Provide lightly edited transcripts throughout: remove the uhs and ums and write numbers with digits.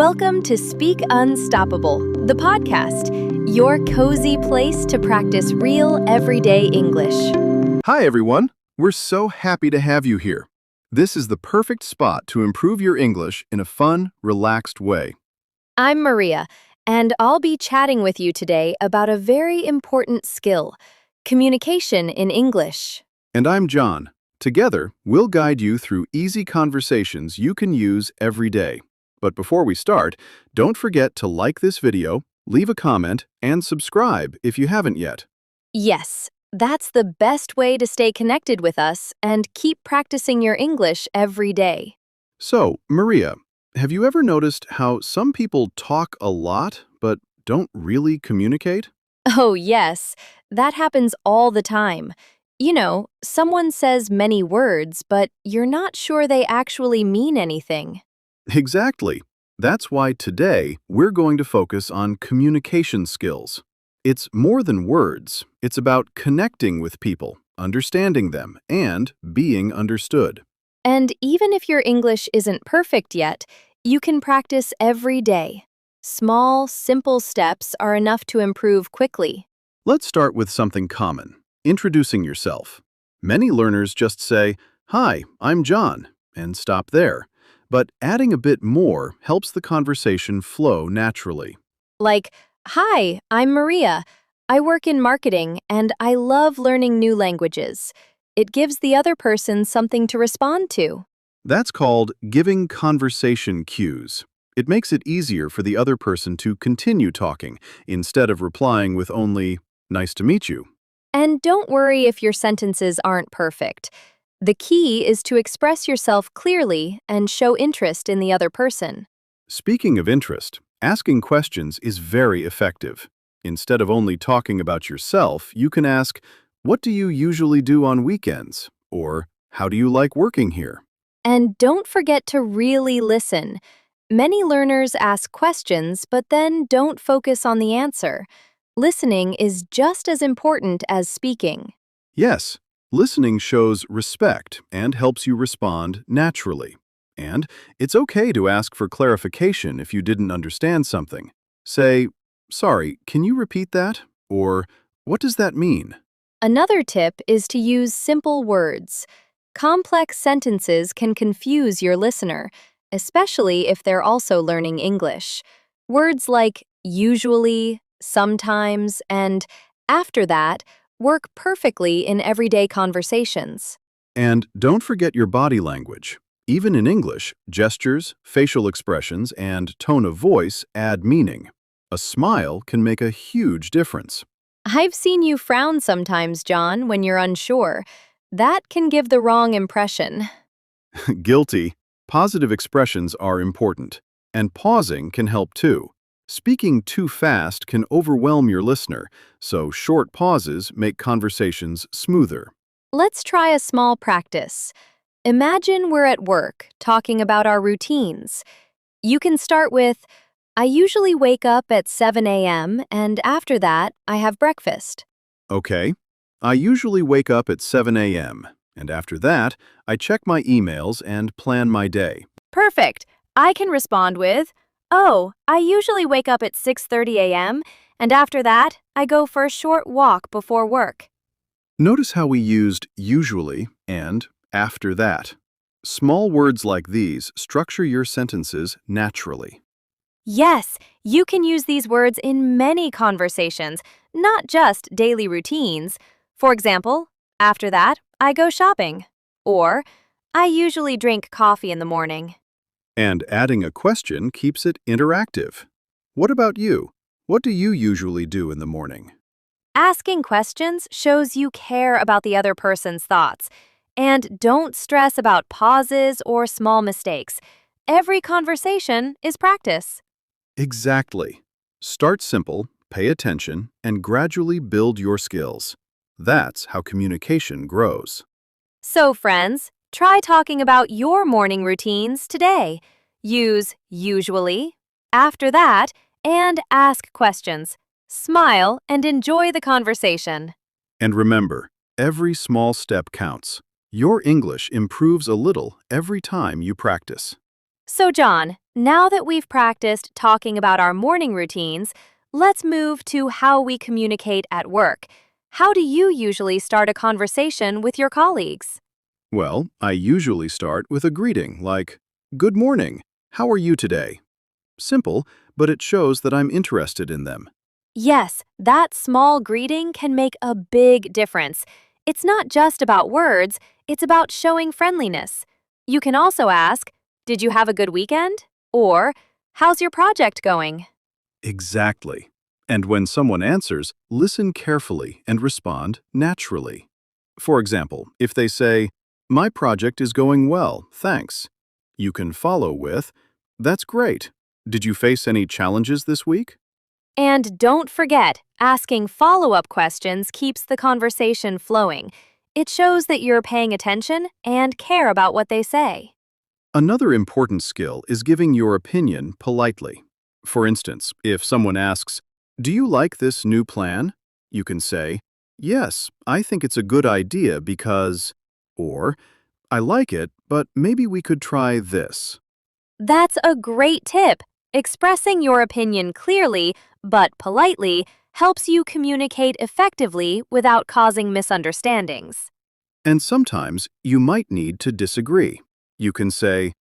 Welcome to Speak Unstoppable, the podcast, your cozy place to practice real, everyday English. Hi, everyone. We're so happy to have you here. This is the perfect spot to improve your English in a fun, relaxed way. I'm Maria, and I'll be chatting with you today about a very important skill, communication in English. And I'm John. Together, we'll guide you through easy conversations you can use every day. But before we start, don't forget to like this video, leave a comment, and subscribe if you haven't yet. Yes, that's the best way to stay connected with us and keep practicing your English every day. So, Maria, have you ever noticed how some people talk a lot but don't really communicate? Oh, yes, that happens all the time. You know, someone says many words, but you're not sure they actually mean anything. Exactly. That's why today we're going to focus on communication skills. It's more than words. It's about connecting with people, understanding them, and being understood. And even if your English isn't perfect yet, you can practice every day. Small, simple steps are enough to improve quickly. Let's start with something common, introducing yourself. Many learners just say, "Hi, I'm John," and stop there. But adding a bit more helps the conversation flow naturally. Like, "Hi, I'm Maria. I work in marketing and I love learning new languages." It gives the other person something to respond to. That's called giving conversation cues. It makes it easier for the other person to continue talking instead of replying with only, "Nice to meet you." And don't worry if your sentences aren't perfect. The key is to express yourself clearly and show interest in the other person. Speaking of interest, asking questions is very effective. Instead of only talking about yourself, you can ask, "What do you usually do on weekends?" Or, "How do you like working here?" And don't forget to really listen. Many learners ask questions but then don't focus on the answer. Listening is just as important as speaking. Yes, listening shows respect and helps you respond naturally. And it's okay to ask for clarification if you didn't understand something. Say, "Sorry, can you repeat that?" Or, "What does that mean?" Another tip is to use simple words. Complex sentences can confuse your listener, especially if they're also learning English. Words like usually, sometimes, and after that work perfectly in everyday conversations. And don't forget your body language. Even in English, gestures, facial expressions, and tone of voice add meaning. A smile can make a huge difference. I've seen you frown sometimes, John, when you're unsure. That can give the wrong impression. Guilty. Positive expressions are important, and pausing can help too. Speaking too fast can overwhelm your listener, so short pauses make conversations smoother. Let's try a small practice. Imagine we're at work, talking about our routines. You can start with, "I usually wake up at 7 a.m., and after that, I have breakfast." Okay. I usually wake up at 7 a.m., and after that, I check my emails and plan my day. Perfect. I can respond with, "Oh, I usually wake up at 6:30 a.m., and after that, I go for a short walk before work." Notice how we used usually and after that. Small words like these structure your sentences naturally. Yes, you can use these words in many conversations, not just daily routines. For example, after that, I go shopping. Or, I usually drink coffee in the morning. And adding a question keeps it interactive. What about you? What do you usually do in the morning? Asking questions shows you care about the other person's thoughts. And don't stress about pauses or small mistakes. Every conversation is practice. Exactly. Start simple, pay attention, and gradually build your skills. That's how communication grows. So, friends, try talking about your morning routines today. Use usually, after that, and ask questions. Smile and enjoy the conversation. And remember, every small step counts. Your English improves a little every time you practice. So, John, Now that we've practiced talking about our morning routines, let's move to how we communicate at work. How do you usually start a conversation with your colleagues? Well, I usually start with a greeting like, "Good morning. How are you today?" Simple, but it shows that I'm interested in them. Yes, that small greeting can make a big difference. It's not just about words, it's about showing friendliness. You can also ask, "Did you have a good weekend?" Or, "How's your project going?" Exactly. And when someone answers, listen carefully and respond naturally. For example, if they say, "My project is going well, thanks," you can follow with, "That's great. Did you face any challenges this week?" And don't forget, asking follow-up questions keeps the conversation flowing. It shows that you're paying attention and care about what they say. Another important skill is giving your opinion politely. For instance, if someone asks, "Do you like this new plan?" you can say, "Yes, I think it's a good idea because," or, "I like it, but maybe we could try this." That's a great tip. Expressing your opinion clearly, but politely, helps you communicate effectively without causing misunderstandings. And sometimes you might need to disagree. You can say,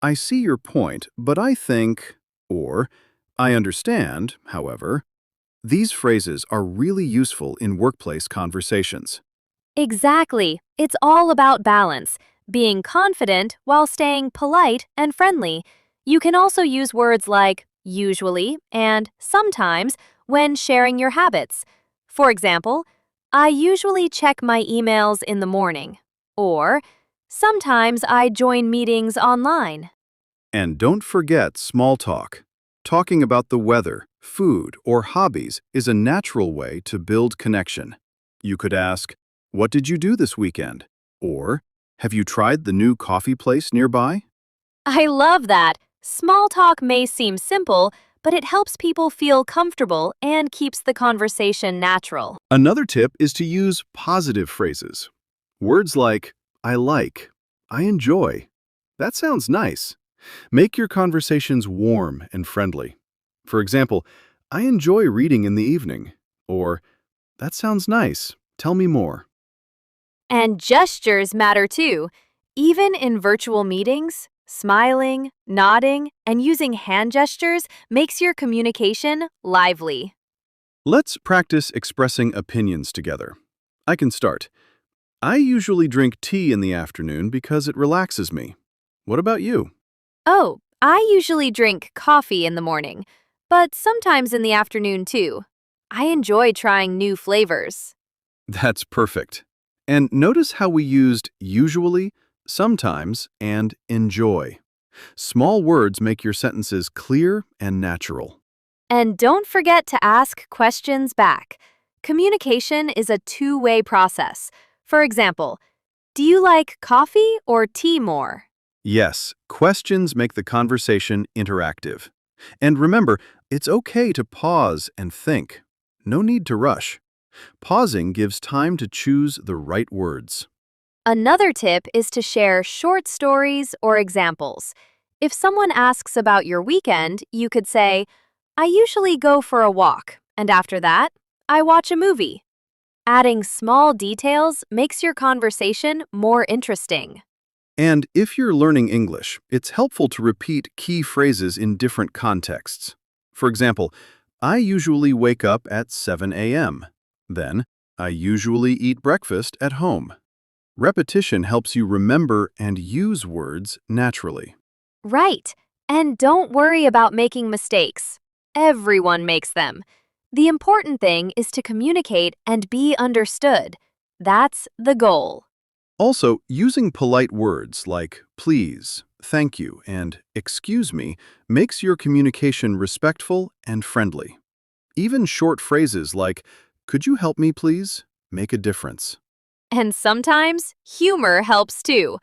"I see your point, but I think," or, "I understand, however." These phrases are really useful in workplace conversations. Exactly. It's all about balance, being confident while staying polite and friendly. You can also use words like usually and sometimes when sharing your habits. For example, "I usually check my emails in the morning," or "sometimes I join meetings online." And don't forget small talk. Talking about the weather, food, or hobbies is a natural way to build connection. You could ask, "What did you do this weekend?" Or, "Have you tried the new coffee place nearby?" I love that. Small talk may seem simple, but it helps people feel comfortable and keeps the conversation natural. Another tip is to use positive phrases. Words like, "I like," "I enjoy." That sounds nice. Make your conversations warm and friendly. For example, "I enjoy reading in the evening," or, "That sounds nice. Tell me more." And gestures matter too. Even in virtual meetings, smiling, nodding, and using hand gestures makes your communication lively. Let's practice expressing opinions together. I can start. "I usually drink tea in the afternoon because it relaxes me. What about you?" Oh, I usually drink coffee in the morning, but sometimes in the afternoon too. I enjoy trying new flavors. That's perfect. And notice how we used usually, sometimes, and enjoy. Small words make your sentences clear and natural. And don't forget to ask questions back. Communication is a two-way process. For example, "Do you like coffee or tea more?" Yes, questions make the conversation interactive. And remember, it's okay to pause and think. No need to rush. Pausing gives time to choose the right words. Another tip is to share short stories or examples. If someone asks about your weekend, you could say, "I usually go for a walk, and after that, I watch a movie." Adding small details makes your conversation more interesting. And if you're learning English, it's helpful to repeat key phrases in different contexts. For example, "I usually wake up at 7 a.m." Then, "I usually eat breakfast at home." Repetition helps you remember and use words naturally. Right. And don't worry about making mistakes. Everyone makes them. The important thing is to communicate and be understood. That's the goal. Also, using polite words like please, thank you, and excuse me makes your communication respectful and friendly. Even short phrases like, "Could you help me please?" make a difference. And sometimes humor helps too.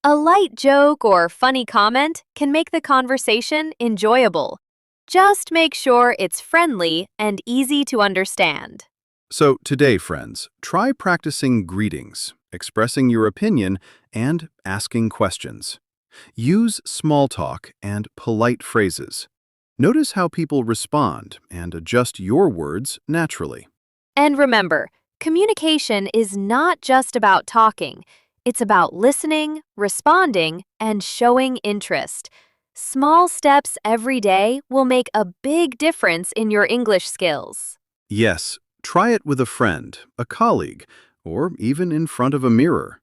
A light joke or funny comment can make the conversation enjoyable. Just make sure it's friendly and easy to understand. So today, friends, try practicing greetings, expressing your opinion, and asking questions. Use small talk and polite phrases. Notice how people respond and adjust your words naturally. And remember, communication is not just about talking. It's about listening, responding, and showing interest. Small steps every day will make a big difference in your English skills. Yes, try it with a friend, a colleague, or even in front of a mirror.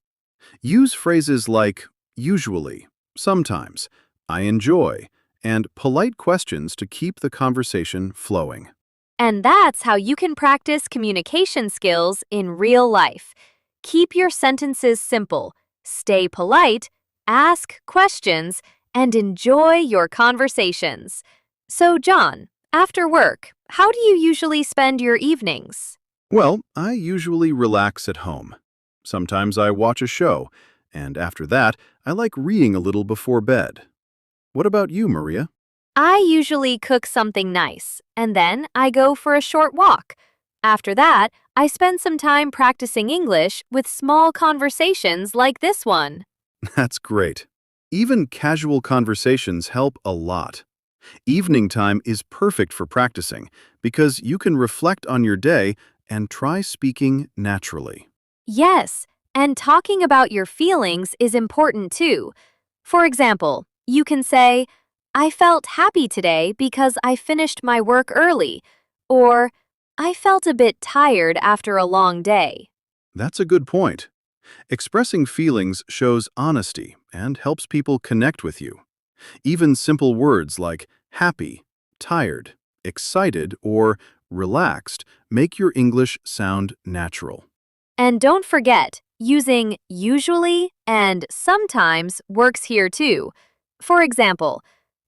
Use phrases like usually, sometimes, I enjoy, and polite questions to keep the conversation flowing. And that's how you can practice communication skills in real life. Keep your sentences simple, stay polite, ask questions, and enjoy your conversations. So, John, after work, how do you usually spend your evenings? Well, I usually relax at home. Sometimes I watch a show, and after that, I like reading a little before bed. What about you, Maria? I usually cook something nice, and then I go for a short walk. After that, I spend some time practicing English with small conversations like this one. That's great. Even casual conversations help a lot. Evening time is perfect for practicing because you can reflect on your day and try speaking naturally. Yes, and talking about your feelings is important too. For example, you can say, I felt happy today because I finished my work early, or I felt a bit tired after a long day. That's a good point. Expressing feelings shows honesty and helps people connect with you. Even simple words like happy, tired, excited, or relaxed make your English sound natural. And don't forget, using usually and sometimes works here too. For example,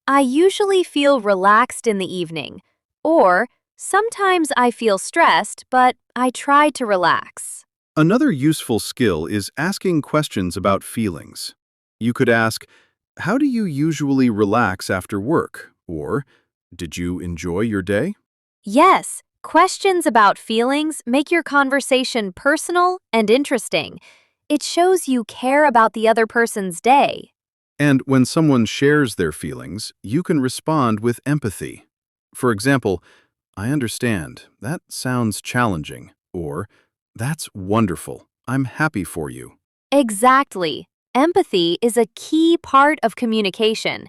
I usually feel relaxed in the evening, or sometimes I feel stressed, but I try to relax. Another useful skill is asking questions about feelings. You could ask, how do you usually relax after work? Or, did you enjoy your day? Yes, questions about feelings make your conversation personal and interesting. It shows you care about the other person's day. And when someone shares their feelings, you can respond with empathy. For example, I understand, that sounds challenging, or that's wonderful, I'm happy for you. Exactly. Empathy is a key part of communication.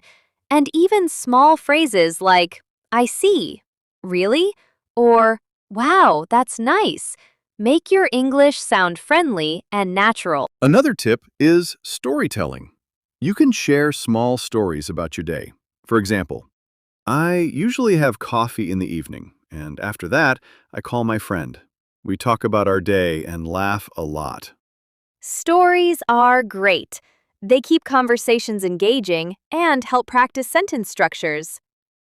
And even small phrases like, I see, really? Or, wow, that's nice, make your English sound friendly and natural. Another tip is storytelling. You can share small stories about your day. For example, I usually have coffee in the evening, and after that, I call my friend. We talk about our day and laugh a lot. Stories are great. They keep conversations engaging and help practice sentence structures.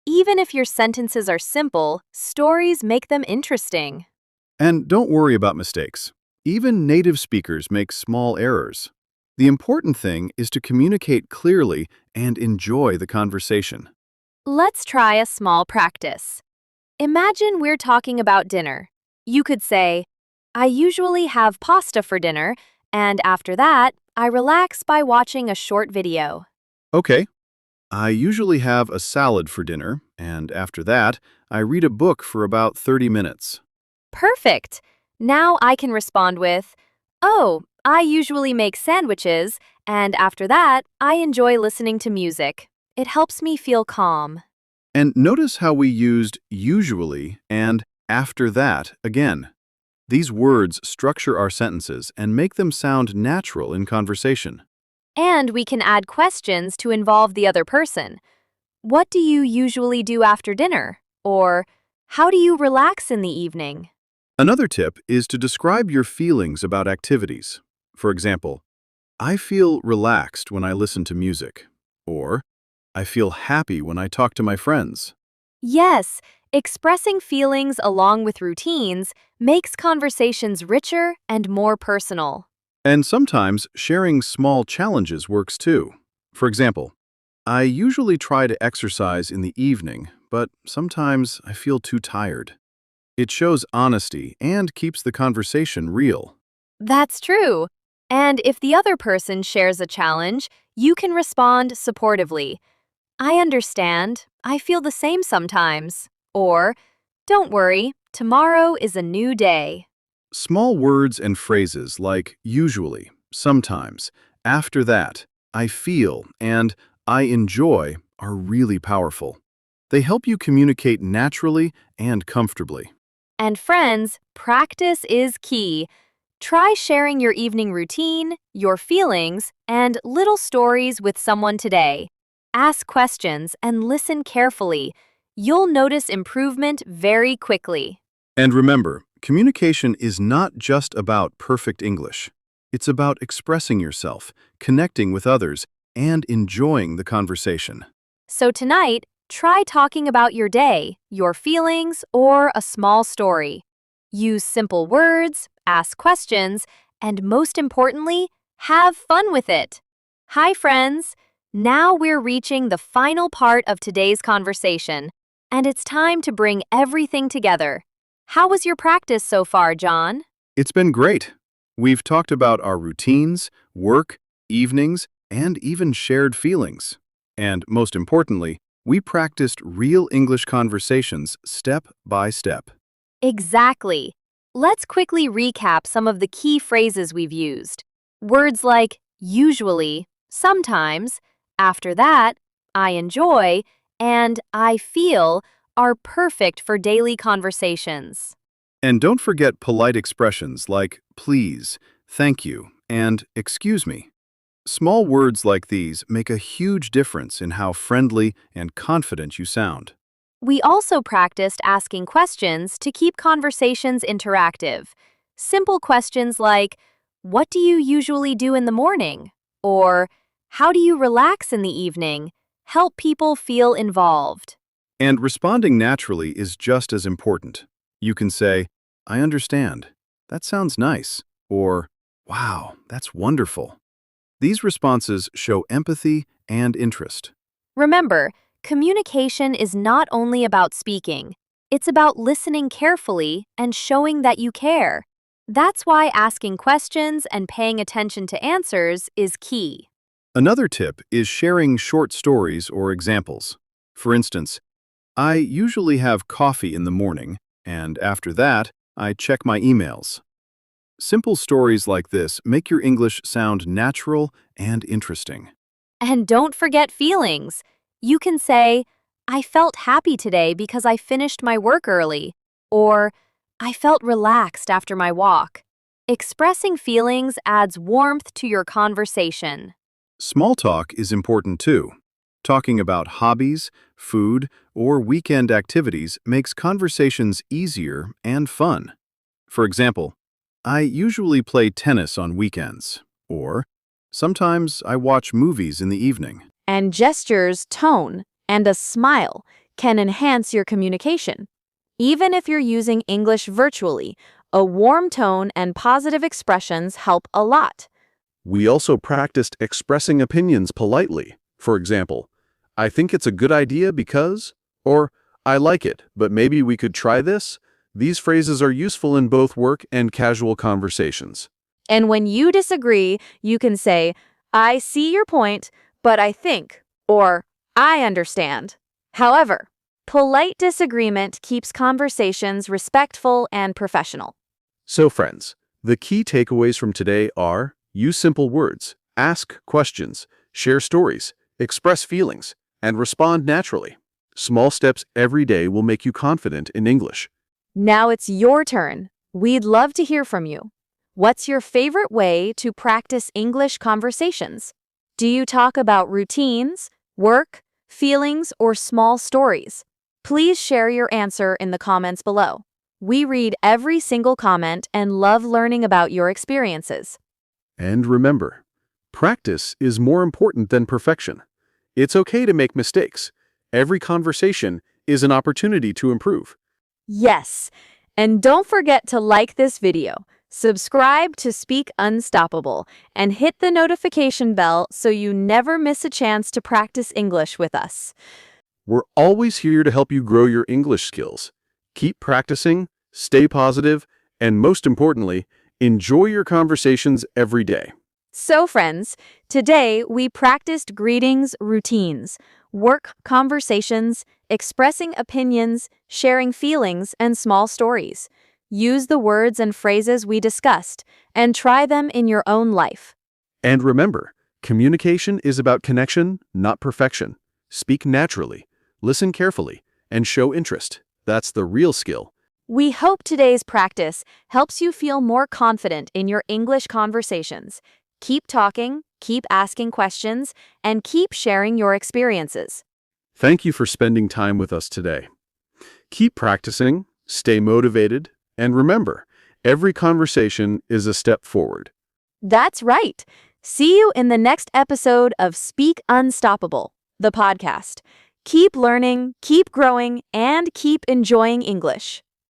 Even if your sentences are simple, stories make them interesting. And don't worry about mistakes. Even native speakers make small errors. The important thing is to communicate clearly and enjoy the conversation. Let's try a small practice. Imagine we're talking about dinner. You could say, I usually have pasta for dinner, and after that, I relax by watching a short video. Okay, I usually have a salad for dinner, and after that, I read a book for about 30 minutes. Perfect! Now I can respond with, oh, I usually make sandwiches, and after that, I enjoy listening to music. It helps me feel calm. And notice how we used usually and after that again. These words structure our sentences and make them sound natural in conversation. And we can add questions to involve the other person. What do you usually do after dinner? Or, how do you relax in the evening? Another tip is to describe your feelings about activities. For example, I feel relaxed when I listen to music, or I feel happy when I talk to my friends. Yes, expressing feelings along with routines makes conversations richer and more personal. And sometimes sharing small challenges works too. For example, I usually try to exercise in the evening, but sometimes I feel too tired. It shows honesty and keeps the conversation real. That's true. And if the other person shares a challenge, You can respond supportively. I understand. I feel the same sometimes. Or, don't worry, tomorrow is a new day. Small words and phrases like usually, sometimes, after that, I feel, and I enjoy are really powerful. They help you communicate naturally and comfortably. And friends, practice is key. Try sharing your evening routine, your feelings, and little stories with someone today. Ask questions and listen carefully. You'll notice improvement very quickly. And remember, communication is not just about perfect English. It's about expressing yourself, connecting with others, and enjoying the conversation. So tonight, try talking about your day, your feelings, or a small story. Use simple words, ask questions, and most importantly, have fun with it. Hi, friends! Now we're reaching the final part of today's conversation, and it's time to bring everything together. How was your practice so far, John? It's been great. We've talked about our routines, work, evenings, and even shared feelings. And most importantly, we practiced real English conversations step by step. Exactly. Let's quickly recap some of the key phrases we've used. Words like usually, sometimes, after that, I enjoy, and I feel are perfect for daily conversations. And don't forget polite expressions like please, thank you, and excuse me. Small words like these make a huge difference in how friendly and confident you sound. We also practiced asking questions to keep conversations interactive. Simple questions like, what do you usually do in the morning? Or, how do you relax in the evening? Help people feel involved. And responding naturally is just as important. You can say, I understand. That sounds nice. Or, wow, that's wonderful. These responses show empathy and interest. Remember, communication is not only about speaking, it's about listening carefully and showing that you care. That's why asking questions and paying attention to answers is key. Another tip is sharing short stories or examples. For instance, I usually have coffee in the morning, and after that, I check my emails. Simple stories like this make your English sound natural and interesting. And don't forget feelings. You can say, I felt happy today because I finished my work early, or I felt relaxed after my walk. Expressing feelings adds warmth to your conversation. Small talk is important too. Talking about hobbies, food, or weekend activities makes conversations easier and fun. For example, I usually play tennis on weekends, or sometimes I watch movies in the evening. And gestures, tone, and a smile can enhance your communication. Even if you're using English virtually, a warm tone and positive expressions help a lot. We also practiced expressing opinions politely. For example, I think it's a good idea because, or I like it, but maybe we could try this. These phrases are useful in both work and casual conversations. And when you disagree, you can say, I see your point, but I think, or I understand. However, polite disagreement keeps conversations respectful and professional. So friends, the key takeaways from today are use simple words, ask questions, share stories, express feelings, and respond naturally. Small steps every day will make you confident in English. Now it's your turn. We'd love to hear from you. What's your favorite way to practice English conversations? Do you talk about routines, work, feelings, or small stories? Please share your answer in the comments below. We read every single comment and love learning about your experiences. And remember, practice is more important than perfection. It's okay to make mistakes. Every conversation is an opportunity to improve. Yes, and don't forget to like this video, subscribe to Speak Unstoppable, and hit the notification bell so you never miss a chance to practice English with us. We're always here to help you grow your English skills. Keep practicing, stay positive, and most importantly, enjoy your conversations every day. So, friends, today we practiced greetings routines, work conversations, expressing opinions, sharing feelings, and small stories. Use the words and phrases we discussed and try them in your own life. And remember, communication is about connection, not perfection. Speak naturally, listen carefully, and show interest. That's the real skill. We hope today's practice helps you feel more confident in your English conversations. Keep talking, keep asking questions, and keep sharing your experiences. Thank you for spending time with us today. Keep practicing, stay motivated, and remember, every conversation is a step forward. That's right. See you in the next episode of Speak Unstoppable, the podcast. Keep learning, keep growing, and keep enjoying English.